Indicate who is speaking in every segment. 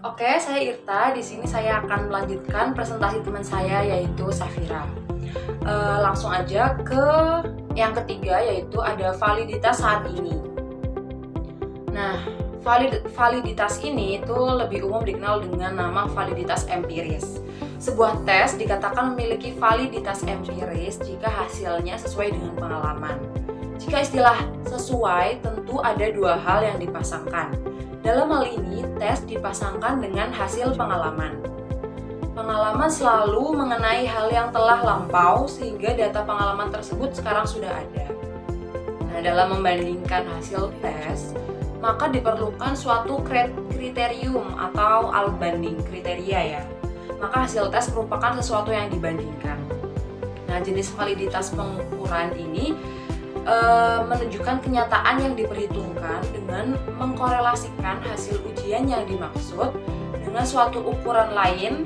Speaker 1: Oke, saya Irta. Di sini saya akan melanjutkan presentasi teman saya yaitu Safira. Langsung aja ke yang ketiga yaitu ada validitas saat ini. Nah, validitas ini itu lebih umum dikenal dengan nama validitas empiris. Sebuah tes dikatakan memiliki validitas empiris jika hasilnya sesuai dengan pengalaman. Jika istilah sesuai, tentu ada dua hal yang dipasangkan. Dalam hal ini, tes dipasangkan dengan hasil pengalaman. Pengalaman selalu mengenai hal yang telah lampau sehingga data pengalaman tersebut sekarang sudah ada. Nah, dalam membandingkan hasil tes, maka diperlukan suatu kriterium atau alat banding kriteria ya. Maka hasil tes merupakan sesuatu yang dibandingkan. Nah, jenis validitas pengukuran ini menunjukkan kenyataan yang diperhitungkan dengan mengkorelasikan hasil ujian yang dimaksud dengan suatu ukuran lain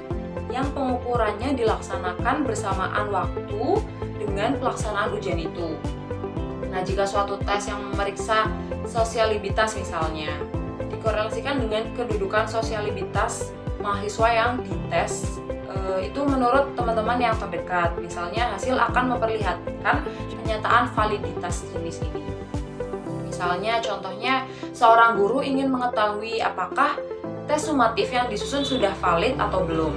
Speaker 1: yang pengukurannya dilaksanakan bersamaan waktu dengan pelaksanaan ujian itu. Nah, jika suatu tes yang memeriksa sosialitas misalnya dikorelasikan dengan kedudukan sosialitas mahasiswa yang dites, itu menurut teman-teman yang terdekat, misalnya hasil akan memperlihatkan kenyataan validitas jenis ini. Misalnya contohnya seorang guru ingin mengetahui apakah tes sumatif yang disusun sudah valid atau belum.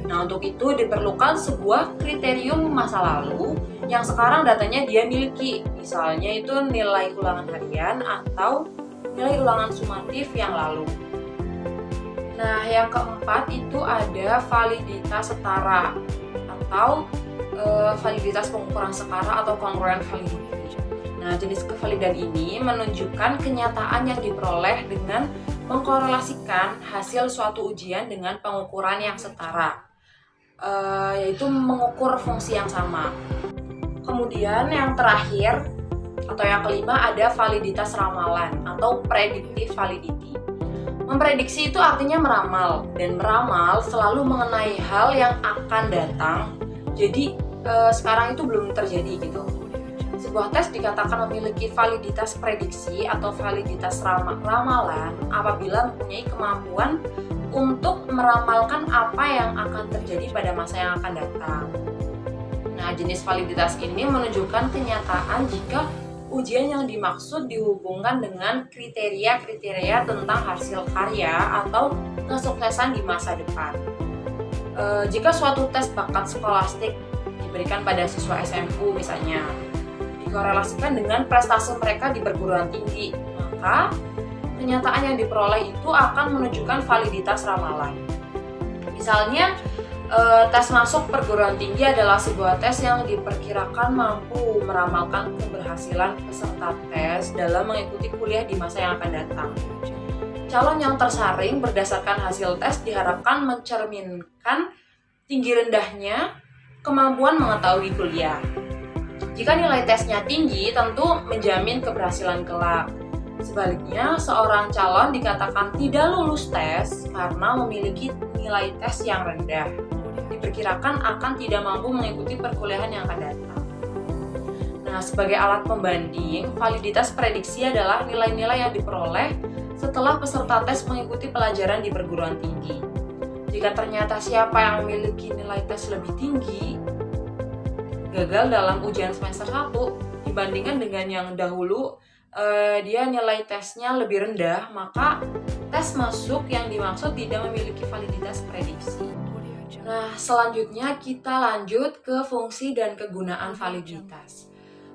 Speaker 1: Nah, untuk itu diperlukan sebuah kriterium masa lalu yang sekarang datanya dia miliki, misalnya itu nilai ulangan harian atau nilai ulangan sumatif yang lalu. Nah, yang keempat itu ada validitas setara atau validitas pengukuran setara atau congruent validity. Nah, jenis kevalidan ini menunjukkan kenyataan yang diperoleh dengan mengkorelasikan hasil suatu ujian dengan pengukuran yang setara, yaitu mengukur fungsi yang sama. Kemudian yang terakhir atau yang kelima ada validitas ramalan atau predictive validity. Memprediksi itu artinya meramal, dan meramal selalu mengenai hal yang akan datang. Jadi sekarang itu belum terjadi gitu. Sebuah tes dikatakan memiliki validitas prediksi atau validitas ramalan apabila mempunyai kemampuan untuk meramalkan apa yang akan terjadi pada masa yang akan datang. Nah, jenis validitas ini menunjukkan kenyataan jika ujian yang dimaksud dihubungkan dengan kriteria-kriteria tentang hasil karya atau kesuksesan di masa depan. Jika suatu tes bakat skolastik diberikan pada siswa SMU misalnya, dikorelasikan dengan prestasi mereka di perguruan tinggi, maka kenyataan yang diperoleh itu akan menunjukkan validitas ramalan. Misalnya, tes masuk perguruan tinggi adalah sebuah tes yang diperkirakan mampu meramalkan keberhasilan peserta tes dalam mengikuti kuliah di masa yang akan datang. Calon yang tersaring berdasarkan hasil tes diharapkan mencerminkan tinggi rendahnya kemampuan mengetahui kuliah. Jika nilai tesnya tinggi, tentu menjamin keberhasilan kelak. Sebaliknya, seorang calon dikatakan tidak lulus tes karena memiliki nilai tes yang rendah. Diperkirakan akan tidak mampu mengikuti perkuliahan yang akan datang. Nah, sebagai alat pembanding, validitas prediksi adalah nilai-nilai yang diperoleh setelah peserta tes mengikuti pelajaran di perguruan tinggi. Jika ternyata siapa yang memiliki nilai tes lebih tinggi gagal dalam ujian semester 1 dibandingkan dengan yang dahulu dia nilai tesnya lebih rendah, maka tes masuk yang dimaksud tidak memiliki validitas prediksi. Nah, selanjutnya kita lanjut ke fungsi dan kegunaan validitas.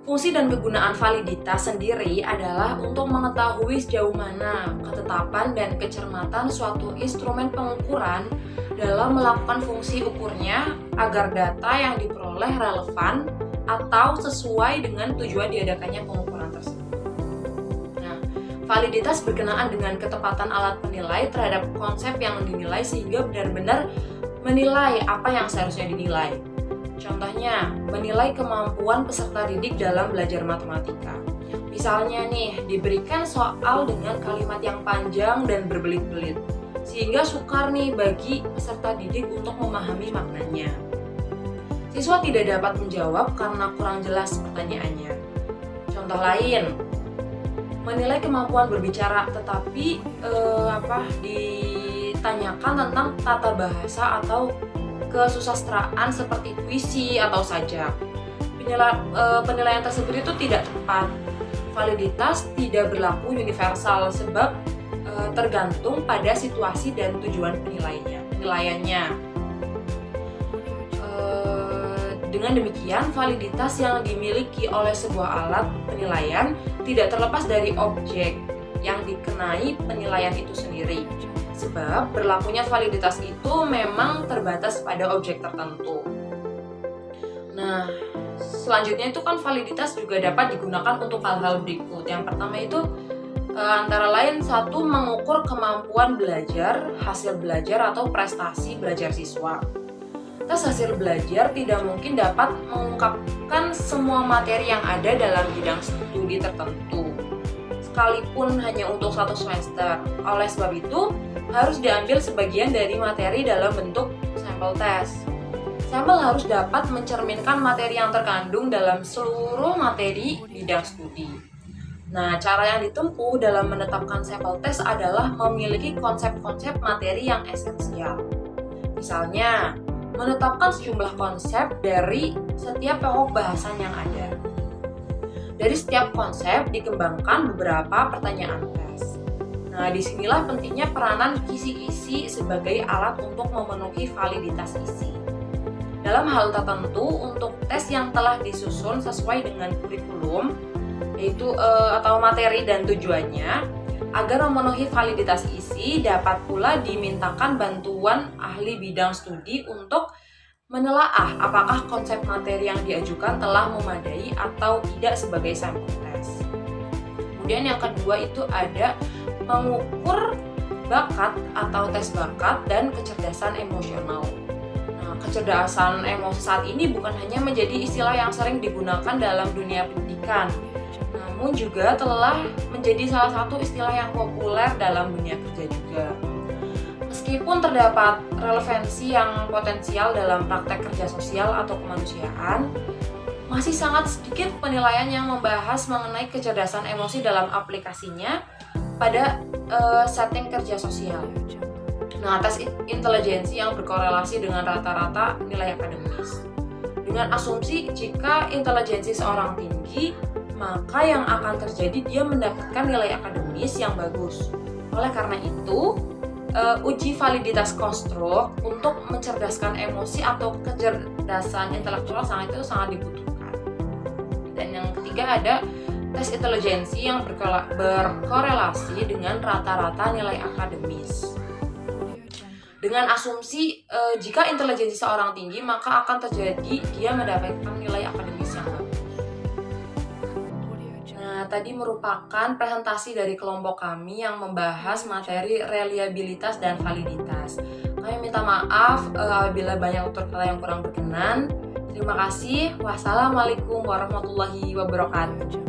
Speaker 1: Fungsi dan kegunaan validitas sendiri adalah untuk mengetahui sejauh mana ketetapan dan kecermatan suatu instrumen pengukuran dalam melakukan fungsi ukurnya agar data yang diperoleh relevan atau sesuai dengan tujuan diadakannya pengukuran tersebut. Nah, validitas berkenaan dengan ketepatan alat penilai terhadap konsep yang dinilai sehingga benar-benar menilai apa yang seharusnya dinilai. Contohnya, menilai kemampuan peserta didik dalam belajar matematika. Misalnya nih, diberikan soal dengan kalimat yang panjang dan berbelit-belit, sehingga sukar nih bagi peserta didik untuk memahami maknanya. Siswa tidak dapat menjawab karena kurang jelas pertanyaannya. Contoh lain, menilai kemampuan berbicara tetapi di ditanyakan tentang tata bahasa atau kesusastraan seperti puisi atau sajak. Penilaian tersebut itu tidak tepat. Validitas tidak berlaku universal sebab tergantung pada situasi dan tujuan penilaiannya. Dengan demikian, validitas yang dimiliki oleh sebuah alat penilaian tidak terlepas dari objek yang dikenai penilaian itu sendiri. Sebab berlakunya validitas itu memang terbatas pada objek tertentu. Nah, selanjutnya itu kan validitas juga dapat digunakan untuk hal-hal berikut. Yang pertama itu antara lain satu, mengukur kemampuan belajar, hasil belajar atau prestasi belajar siswa. Tes hasil belajar tidak mungkin dapat mengungkapkan semua materi yang ada dalam bidang studi tertentu, sekalipun hanya untuk satu semester. Oleh sebab itu, harus diambil sebagian dari materi dalam bentuk sampel tes. Sampel harus dapat mencerminkan materi yang terkandung dalam seluruh materi bidang studi. Nah, cara yang ditempuh dalam menetapkan sampel tes adalah memiliki konsep-konsep materi yang esensial. Misalnya, menetapkan sejumlah konsep dari setiap pokok bahasan yang ada. Dari setiap konsep dikembangkan beberapa pertanyaan tes. Nah, disinilah pentingnya peranan kisi-kisi sebagai alat untuk memenuhi validitas isi. Dalam hal tertentu, untuk tes yang telah disusun sesuai dengan kurikulum, yaitu atau materi dan tujuannya, agar memenuhi validitas isi, dapat pula dimintakan bantuan ahli bidang studi untuk menelaah apakah konsep materi yang diajukan telah memadai atau tidak sebagai sampel tes. Kemudian yang kedua itu ada mengukur bakat atau tes bakat dan kecerdasan emosional. Nah, kecerdasan emosi saat ini bukan hanya menjadi istilah yang sering digunakan dalam dunia pendidikan, namun juga telah menjadi salah satu istilah yang populer dalam dunia kerja juga. Meskipun terdapat relevansi yang potensial dalam praktek kerja sosial atau kemanusiaan, masih sangat sedikit penilaian yang membahas mengenai kecerdasan emosi dalam aplikasinya pada setting kerja sosial. Nah, tes intelijensi yang berkorelasi dengan rata-rata nilai akademis. Dengan asumsi jika intelijensi seorang tinggi, maka yang akan terjadi dia mendapatkan nilai akademis yang bagus. Oleh karena itu, uji validitas konstruk untuk mencerdaskan emosi atau kecerdasan intelektual sangat dibutuhkan. Dan yang ketiga ada tes intelijensi yang berkorelasi dengan rata-rata nilai akademis. Dengan asumsi jika intelijensi seorang tinggi, maka akan terjadi dia mendapatkan nilai akademis yang bagus. Tadi merupakan presentasi dari kelompok kami yang membahas materi reliabilitas dan validitas. Kami minta maaf apabila banyak tutur kata yang kurang berkenan. Terima kasih. Wassalamualaikum warahmatullahi wabarakatuh.